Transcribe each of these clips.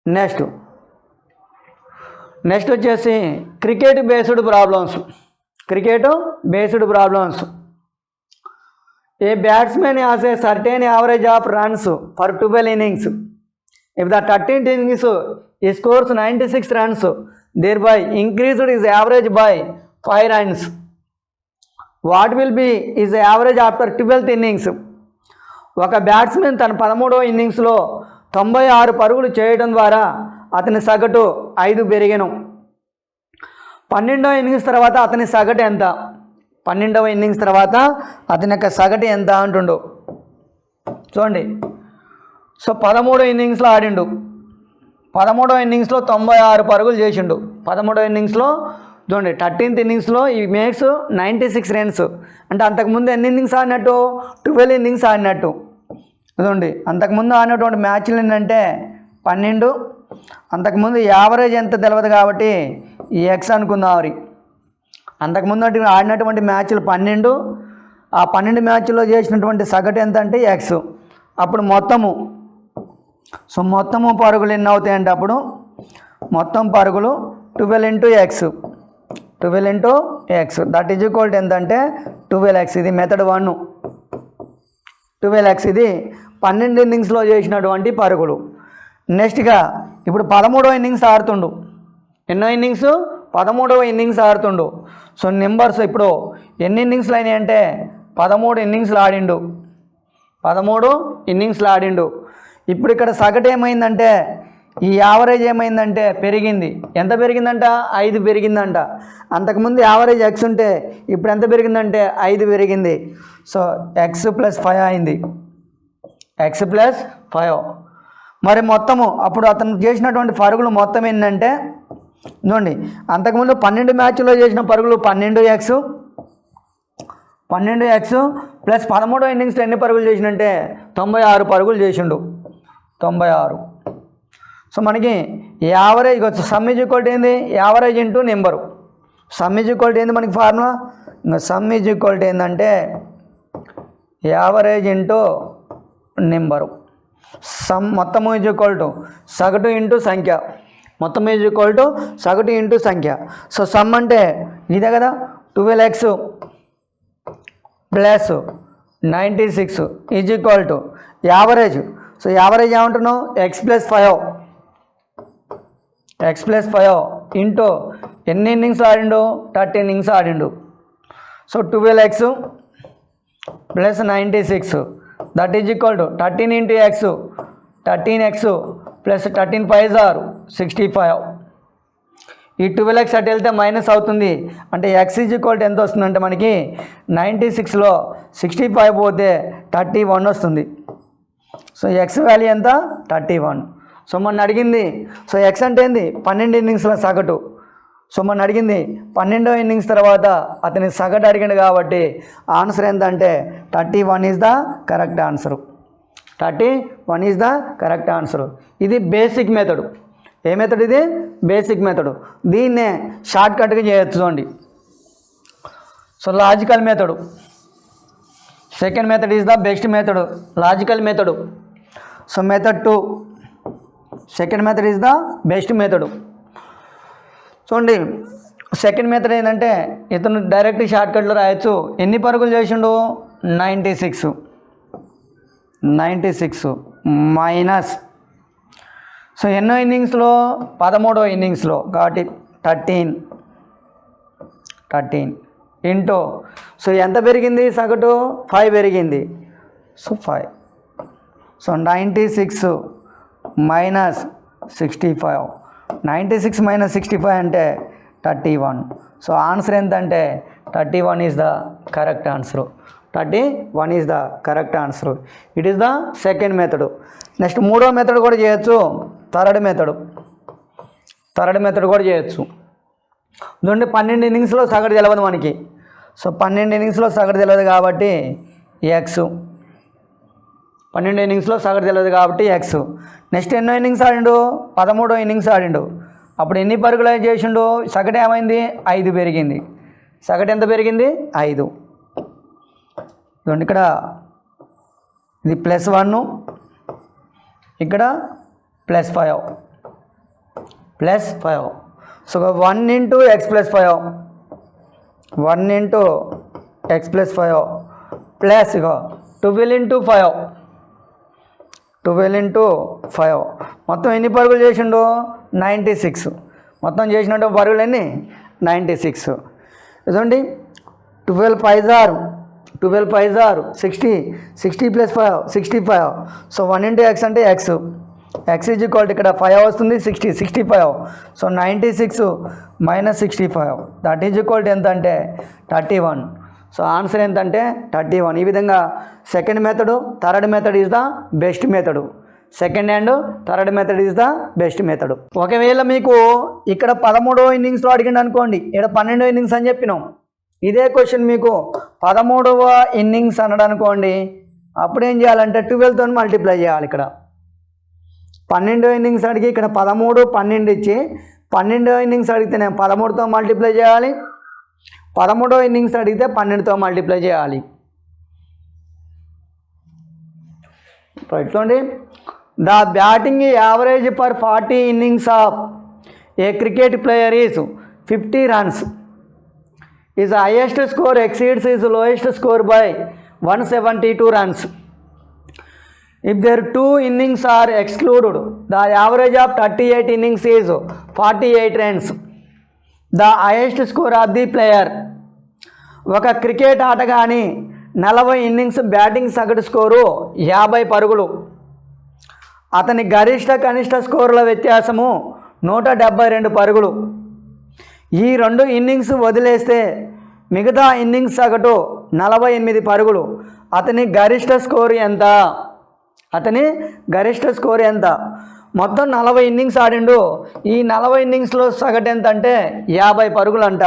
Next వచ్చేసి cricket based problems. A batsmen has a certain average of runs for 12 innings. If the 13th innings he scores 96 runs, thereby increased his average by 5 runs. What will be his average after 12th innings? ఒక batsmen తన 13వ ఇన్నింగ్స్లో 96 పరుగులు చేయడం ద్వారా అతని సగటు 5 పెరిగెను. 12వ innings తర్వాత అతని సగటు ఎంత? 12వ ఇన్నింగ్స్ తర్వాత అతని యొక్క సగటు ఎంత అంటుండు చూడండి. సో 13వ ఇన్నింగ్స్లో ఆడిండు. 13వ ఇన్నింగ్స్లో 96 పరుగులు చేసిండు. 13వ ఇన్నింగ్స్లో చూడండి 13th ఇన్నింగ్స్లో ఈ మేక్స్ 96 runs. అంటే అంతకుముందు ఎన్ని ఇన్నింగ్స్ ఆడినట్టు? 12 innings ఆడినట్టు. చూడండి అంతకుముందు ఆడినటువంటి మ్యాచ్లు ఏంటంటే 12. అంతకుముందు యావరేజ్ ఎంత తెలియదు కాబట్టి ఈ ఎక్స్ అనుకుందాం. మరి అంతకుముందు ఆడినటువంటి మ్యాచ్లు 12. ఆ 12 మ్యాచ్లో చేసినటువంటి సగటు ఎంత అంటే ఎక్స్. అప్పుడు మొత్తము పరుగులు ఎన్ని అవుతాయంటే అప్పుడు మొత్తం పరుగులు 12 into x. 12 into x that is equal to ఎంత అంటే 12x. ఇది మెథడ్ 1. 12x ఇది 12 innings చేసినటువంటి పరుగులు. నెక్స్ట్గా ఇప్పుడు 13వ ఇన్నింగ్స్ ఆడుతుండు. ఎన్నో ఇన్నింగ్స్? 13వ ఇన్నింగ్స్ ఆడుతుండు. సో నెంబర్స్ ఇప్పుడు ఎన్ని ఇన్నింగ్స్లు అయినాయి అంటే 13 innings ఆడిండు. 13 innings ఆడిండు. ఇప్పుడు ఇక్కడ సగటు ఏమైందంటే ఈ యావరేజ్ ఏమైందంటే పెరిగింది. ఎంత పెరిగిందంట? 5 పెరిగిందంట. అంతకుముందు యావరేజ్ ఎక్స్ ఉంటే ఇప్పుడు ఎంత పెరిగిందంటే 5 పెరిగింది. సో ఎక్స్ ప్లస్ 5 అయింది. X plus 5. మరి మొత్తము అప్పుడు అతను చేసినటువంటి పరుగులు మొత్తం ఏంటంటే చూడండి అంతకుముందు 12 మ్యాచ్లో చేసిన పరుగులు 12x ప్లస్ 13వ ఇన్నింగ్స్లో ఎన్ని పరుగులు చేసినంటే 96 పరుగులు చేసిండు. 96. సో మనకి average sum is equal to ఏంది? Average into number. Sum is equal to ఏంది మనకి ఫార్ములా? ఇంకా సమ్ ఈజ్ ఈక్వల్ టు ఏంటంటే యావరేజ్ ఇంటూ నెంబరు. సమ్ మొత్తం ఈజ్ ఈక్వల్ టు సగటు ఇంటూ సంఖ్య. మొత్తం ఈజ్ ఈక్వల్ టు సగటు ఇంటూ సంఖ్య. సో సమ్ అంటే ఇదే కదా 12x plus 96 is equal to average. So average ఏమంటున్నావు? ఎక్స్ ప్లస్ 5 ఇంటూ ఎన్ని ఇన్నింగ్స్ ఆడిండు? 30 innings ఆడిండు. So 12x plus 96 that is equal to 13 into x. 13x plus 13 5s are 65. ఈ 12x అటు వెళ్తే మైనస్ అవుతుంది. అంటే ఎక్స్ ఈజ్ ఈక్వల్ టు ఎంత వస్తుందంటే మనకి 96లో 65 పోతే 31 వస్తుంది. సో ఎక్స్ వాల్యూ ఎంత? 31. సో మొన్న అడిగింది. సో ఎక్స్ అంటే ఏంది? 12 innings సగటు. సో మొన్న అడిగింది 12వ ఇన్నింగ్స్ తర్వాత అతని సగటు అడిగింది కాబట్టి ఆన్సర్ ఏంటంటే 31 is the correct answer. 31 is the correct answer. ఇది బేసిక్ మెథడ్. ఏ మెథడ్ ఇది? Basic method. దీన్నే షార్ట్ కట్గా చేయొచ్చు చూడండి. So logical method. Second method is the best method, logical method. So method 2. Second method is the best method. చూడండి second method ఏంటంటే ఇతను direct short కట్లో రాయొచ్చు. ఎన్ని పరుగులు చేసిండు? 96 మైనస్. సో ఎన్నో ఇన్నింగ్స్లో? 13వ ఇన్నింగ్స్లో కాబట్టి 13 ఇంటూ సో ఎంత పెరిగింది సగటు? 5 పెరిగింది. సో 5. So 96 minus 65. 96 మైనస్ 65 అంటే 31. సో ఆన్సర్ ఎంతంటే 31 is the correct answer. 31 is the correct answer. It is the second method. Next మూడో మెథడ్ కూడా చేయొచ్చు. థర్డ్ మెథడ్ కూడా చేయొచ్చు. చూడండి 12 innings సగటు తెలియదు మనకి. సో 12 innings సగటు తెలియదు కాబట్టి ఎక్స్. 12 innings సగటు తెలియదు కాబట్టి ఎక్స్. నెక్స్ట్ ఎన్నో ఇన్నింగ్స్ ఆడిండు? 13వ ఇన్నింగ్స్ ఆడిండు. అప్పుడు ఎన్ని పరుగులు చేసిండు? సగటు ఏమైంది? 5 పెరిగింది. సగటు ఎంత పెరిగింది? 5. చూడండి ఇక్కడ ఇది +1, ఇక్కడ +5. Plus 5. So 1 into X plus 5, 1 into X plus 5 plus 12 into 5, 12 into 5. మొత్తం ఎన్ని పరుగులు చేసిండు? 96. మొత్తం చేసినట్టు పరుగులు ఎన్ని? 96. చూడండి 12 5 are 60, 60 plus 5 65. So 1 into X అంటే ఎక్స్ ఈజ్ ఈక్వల్ టు ఇక్కడ 5 వస్తుంది, 60 65. So 96 minus 65 that is equal to ఎంత అంటే 31. సో ఆన్సర్ ఎంతంటే 31. ఈ విధంగా second method, third method is the best method. Second and third method is the best method. ఒకవేళ మీకు ఇక్కడ 13వ ఇన్నింగ్స్లో అడిగిండు అనుకోండి, ఇక్కడ 12వ ఇన్నింగ్స్ అని చెప్పినాం. ఇదే క్వశ్చన్ మీకు 13వ ఇన్నింగ్స్ అన్నాడు అనుకోండి, అప్పుడు ఏం చేయాలంటే 12తో మల్టిప్లై చేయాలి. ఇక్కడ 12వ ఇన్నింగ్స్ అడిగి ఇక్కడ 13 12 ఇచ్చి 12వ ఇన్నింగ్స్ అడిగితే నేను 13తో మల్టిప్లై చేయాలి, 13వ ఇన్నింగ్స్ అడిగితే 12తో మల్టిప్లై చేయాలి. చూడండి, the batting average for 40 innings of A cricket player is 50 runs. His highest score exceeds his lowest score by 172 runs. If their 2 innings are excluded, the average of 38 innings is 48 runs. The highest score of the player. ఒక cricket ఆటగాని 40 innings batting సగటు score 50 పరుగులు. అతని గరిష్ట కనిష్ట స్కోర్ల వ్యత్యాసము 172 పరుగులు. ఈ 2 innings వదిలేస్తే మిగతా ఇన్నింగ్స్ సగటు 48 పరుగులు. అతని గరిష్ట స్కోర్ ఎంత? మొత్తం 40 ఇన్నింగ్స్ ఆడిండు. ఈ 40 ఇన్నింగ్స్లో సగటు ఎంత అంటే 50 పరుగులు అంట.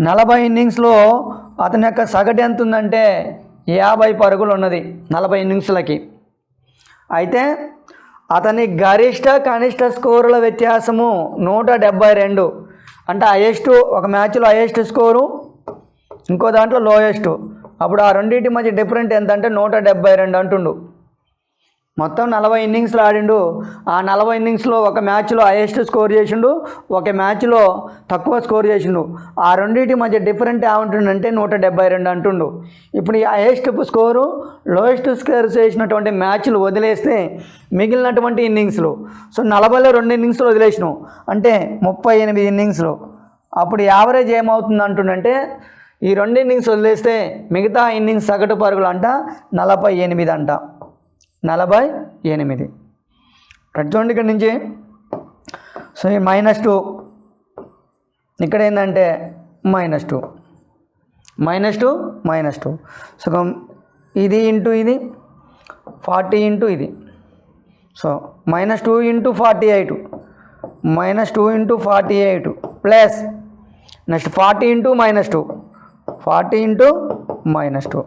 40 ఇన్నింగ్స్లో అతని యొక్క సగటు ఎంత ఉందంటే 50 పరుగులు ఉన్నది 40 ఇన్నింగ్స్లకి. అయితే అతని గరిష్ట కనిష్ట స్కోరుల వ్యత్యాసము 172. అంటే హైయెస్ట్, ఒక మ్యాచ్లో హైయెస్ట్ స్కోరు, ఇంకో దాంట్లో లోయెస్ట్. అప్పుడు ఆ రెండింటి మధ్య డిఫరెంట్ ఎంత అంటే 172 అంటుండు. మొత్తం 40 ఇన్నింగ్స్లు ఆడిండు. ఆ 40 ఇన్నింగ్స్లో ఒక మ్యాచ్లో హైయెస్ట్ స్కోర్ చేసిండు, ఒక మ్యాచ్లో తక్కువ స్కోర్ చేసిండు. ఆ రెండింటి మధ్య డిఫరెంట్ ఏమంటుండంటే 172 అంటుండు. ఇప్పుడు ఈ హైయెస్ట్ స్కోరు, లోయెస్ట్ స్కోర్ చేసినటువంటి మ్యాచ్లు వదిలేస్తే మిగిలినటువంటి ఇన్నింగ్స్లు, సో 40లో 2 ఇన్నింగ్స్లు వదిలేసినాం అంటే 38 ఇన్నింగ్స్లు. అప్పుడు యావరేజ్ ఏమవుతుంది అంటుండంటే ఈ 2 ఇన్నింగ్స్ వదిలేస్తే మిగతా ఇన్నింగ్స్ సగటు పరుగులు అంట 48 అంట. 48. చూడండి ఇక్కడ నుంచి. సో ఈ -2 ఇక్కడ ఏంటంటే -2 సో ఇది ఇంటూ ఇది 40 ఇంటూ ఇది. So -2 into 48 plus next 40 into -2 40 into -2.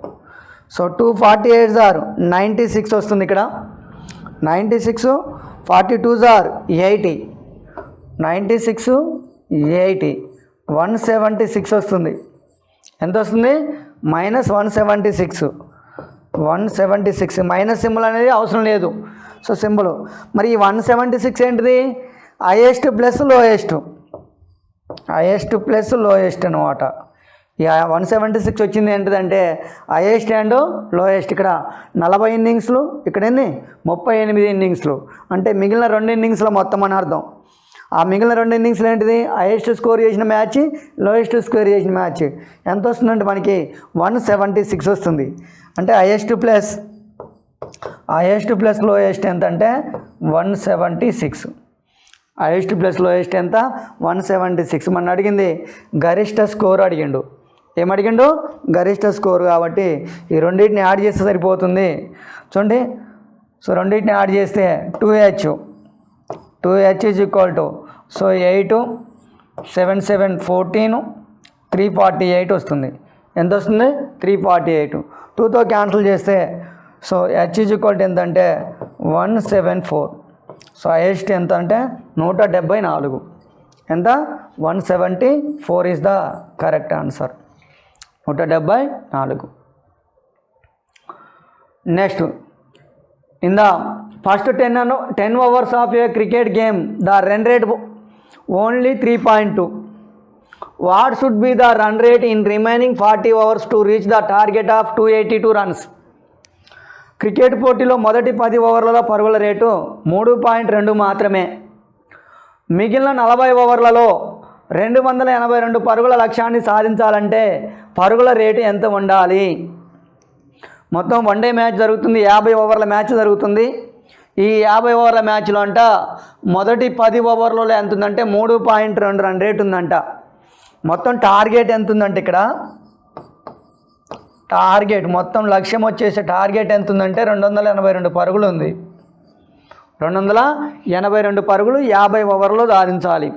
So 248 are 96 వస్తుంది ఇక్కడ. 96 42 ఆర్ 80, 96 80 176 వస్తుంది. ఎంత వస్తుంది? -176 మైనస్ సింబల్ అనేది అవసరం లేదు. సో సింబల్ మరి ఈ 176 ఏంటిది? హైయెస్ట్ ప్లస్ లోయెస్ట్ అనమాట. ఈ 176 వచ్చింది ఏంటిదంటే హైయెస్ట్ అండ్ లోయెస్ట్. ఇక్కడ 40 ఇన్నింగ్స్లు, ఇక్కడ ఎన్ని 38 ఇన్నింగ్స్లు. అంటే మిగిలిన 2 ఇన్నింగ్స్ల మొత్తం అని అర్థం. ఆ మిగిలిన 2 ఇన్నింగ్స్లు ఏంటిది? హైయెస్ట్ స్కోర్ చేసిన మ్యాచ్, లోయెస్ట్ స్కోర్ చేసిన మ్యాచ్. ఎంత వస్తుందంటే మనకి 176 వస్తుంది. అంటే హైయెస్ట్ ప్లస్ లోయెస్ట్ ఎంత అంటే 176. హైయెస్ట్ ప్లస్ లోయెస్ట్ ఎంత? 176. మన అడిగింది గరిష్ట స్కోర్ అడిగిండు. ఏమడిగిండు? గరిష్ట స్కోర్. కాబట్టి ఈ రెండింటిని యాడ్ చేస్తే సరిపోతుంది. చూడండి, సో రెండింటిని యాడ్ చేస్తే 2H is equal to so 8 7 7 14 348 వస్తుంది. ఎంత వస్తుంది? 348. 2తో క్యాన్సిల్ చేస్తే so H is equal to ఎంత అంటే 174. సో హైయెస్ట్ ఎంత అంటే 174. ఎంత? 174 is the correct answer. 174. Next in the first 10 overs of A cricket game the run rate only 3.2. What should be the run rate in remaining 40 overs to reach the target of 282 runs. Cricket పోటీలో మొదటి 10 ఓవర్లలో పరుగుల rate 3.2 మాత్రమే. మిగిలిన 40 ఓవర్లలో 282 పరుగుల లక్ష్యాన్ని సాధించాలంటే పరుగుల రేటు ఎంత ఉండాలి? మొత్తం వన్డే మ్యాచ్ జరుగుతుంది, 50 ఓవర్ల మ్యాచ్ జరుగుతుంది. ఈ 50 ఓవర్ల మ్యాచ్లో అంట మొదటి 10 ఓవర్లలో ఎంత ఉందంటే 3.2 రన్ రేట్ ఉందంట. మొత్తం టార్గెట్ ఎంత ఉందంటే ఇక్కడ టార్గెట్ మొత్తం లక్ష్యం వచ్చేసి టార్గెట్ ఎంత ఉందంటే 282 పరుగులు ఉంది. 282 పరుగులు 50 ఓవర్లో సాధించాలి.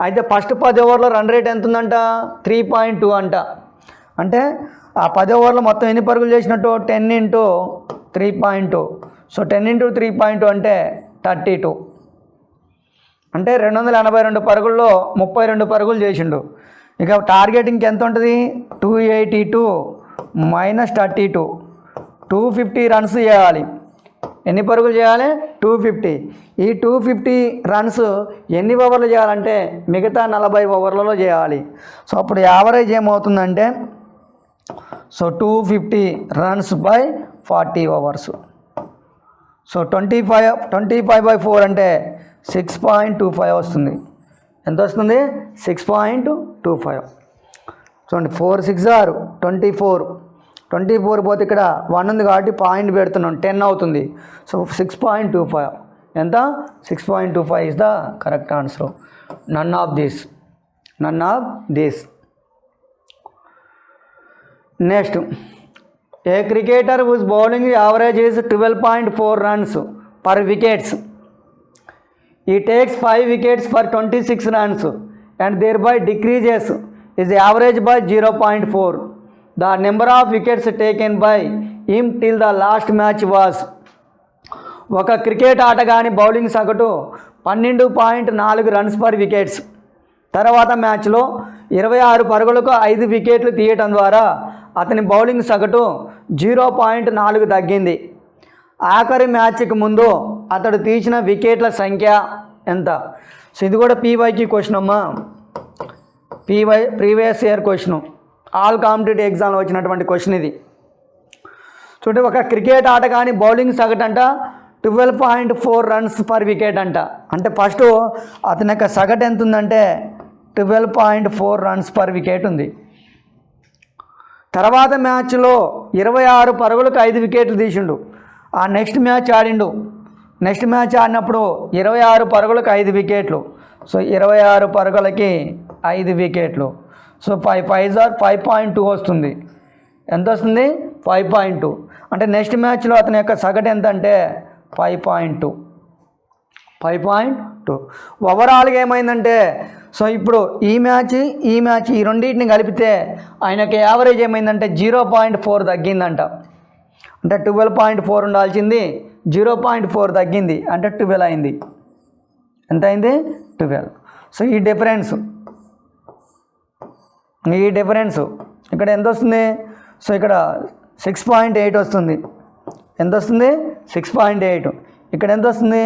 అయితే ఫస్ట్ 10 ఓవర్లో రన్ రేట్ ఎంత ఉందంట 3.2 అంట. అంటే ఆ 10 ఓవర్లో మొత్తం ఎన్ని పరుగులు చేసినట్టు 10 into 3.2. సో 10 into 3.2 అంటే 32. అంటే 282 పరుగుల్లో 32 పరుగులు చేసిండు. ఇక టార్గెట్ ఇంకెంత ఉంటుంది 282 - 32 250 రన్స్ చేయాలి. ఎన్ని పరుగులు చేయాలి 250. ఈ 250 రన్స్ ఎన్ని ఓవర్లు చేయాలంటే మిగతా 40 ఓవర్లలో చేయాలి. సో అప్పుడు యావరేజ్ ఏమవుతుందంటే so 250 runs by 40 overs. So 25/4 అంటే 6.25 వస్తుంది. ఎంత వస్తుంది 6.25. చూడండి 4 6 are 24 పోతే ఇక్కడ 1 ఉంది కాబట్టి పాయింట్ పెడుతున్నాం 10 అవుతుంది. సో 6.25 ఎంత 6.25 is the correct answer. None of this. Next, a cricketer whose bowling average is 12.4 runs per wickets. He takes 5 wickets for 26 runs and thereby decreases his average by 0.4. The number of wickets taken by him till the last match was. ఒక cricket ఆటగాని bowling సగటు 12.4 runs per wickets. తర్వాత మ్యాచ్లో 26 పరుగులకు 5 వికెట్లు తీయటం ద్వారా అతని bowling సగటు 0.4 తగ్గింది. ఆఖరి మ్యాచ్కి ముందు అతడు తీసిన వికెట్ల సంఖ్య ఎంత? సో ఇది కూడా పీవైకి క్వశ్చన్ అమ్మా. Previous year question, all competitive ఎగ్జామ్లో వచ్చినటువంటి క్వశ్చన్ ఇది. చూడండి, ఒక క్రికెట్ ఆట కానీ బౌలింగ్ సగటు అంట 12.4 runs per wicket అంట. అంటే ఫస్ట్ అతని యొక్క సగటు ఎంత ఉందంటే 12.4 runs per wicket ఉంది. తర్వాత మ్యాచ్లో 26 పరుగులకు 5 వికెట్లు తీసిండు. ఆ నెక్స్ట్ మ్యాచ్ ఆడినప్పుడు 26 పరుగులకు 5 వికెట్లు. సో 26 పరుగులకి 5 వికెట్లు. సో 5 are 5.2 వస్తుంది. ఎంత వస్తుంది 5.2. అంటే నెక్స్ట్ మ్యాచ్లో అతని యొక్క సగటు ఎంత అంటే 5.2. ఓవరాల్గా ఏమైందంటే సో ఇప్పుడు ఈ మ్యాచ్ ఈ రెండింటిని కలిపితే ఆయనకి యావరేజ్ ఏమైందంటే 0.4 తగ్గిందంట. అంటే 12.4 ఉండాల్సింది 0.4 తగ్గింది, అంటే 12 అయింది. ఎంత అయింది 12. సో ఈ డిఫరెన్స్ ఇక్కడ ఎంత వస్తుంది? సో ఇక్కడ 6.8 వస్తుంది. ఎంత వస్తుంది 6.8. ఇక్కడ ఎంత వస్తుంది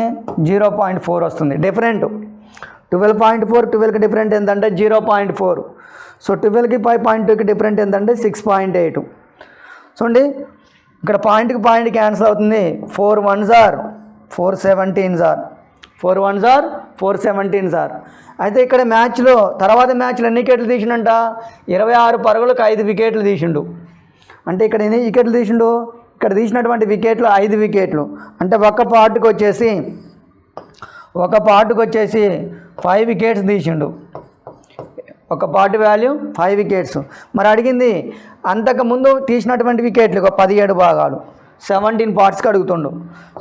0.4 వస్తుంది. డిఫరెంట్ 12.4 12కి డిఫరెంట్ ఎంతంటే 0.4. సో 12కి 5.2కి డిఫరెంట్ ఎంతంటే 6.8. చూడండి, ఇక్కడ పాయింట్కి పాయింట్ క్యాన్సిల్ అవుతుంది. 4 1s are 4 17s are 4 1s are 4 17s are. అయితే ఇక్కడ తర్వాత మ్యాచ్లో ఎన్ని వికెట్లు తీసిండంట 26 పరుగులకు 5 వికెట్లు తీసిండు. అంటే ఇక్కడ ఎన్ని వికెట్లు తీసిండు? ఇక్కడ తీసినటువంటి వికెట్లు 5 వికెట్లు. అంటే ఒక పార్ట్కి వచ్చేసి 5 వికెట్స్ తీసిండు. ఒక పార్ట్ వాల్యూ 5 వికెట్స్. మరి అడిగింది అంతకుముందు తీసినటువంటి వికెట్లు 17 భాగాలు 17 పార్ట్స్కి అడుగుతుండు.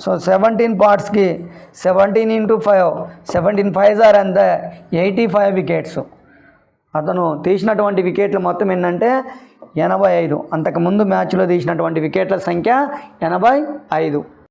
సో 17 పార్ట్స్కి 17 into 5 17 5s are అంత 85 వికెట్స్. అతను తీసినటువంటి వికెట్లు మొత్తం ఏంటంటే 85. అంతకుముందు మ్యాచ్లో తీసినటువంటి వికెట్ల సంఖ్య 85.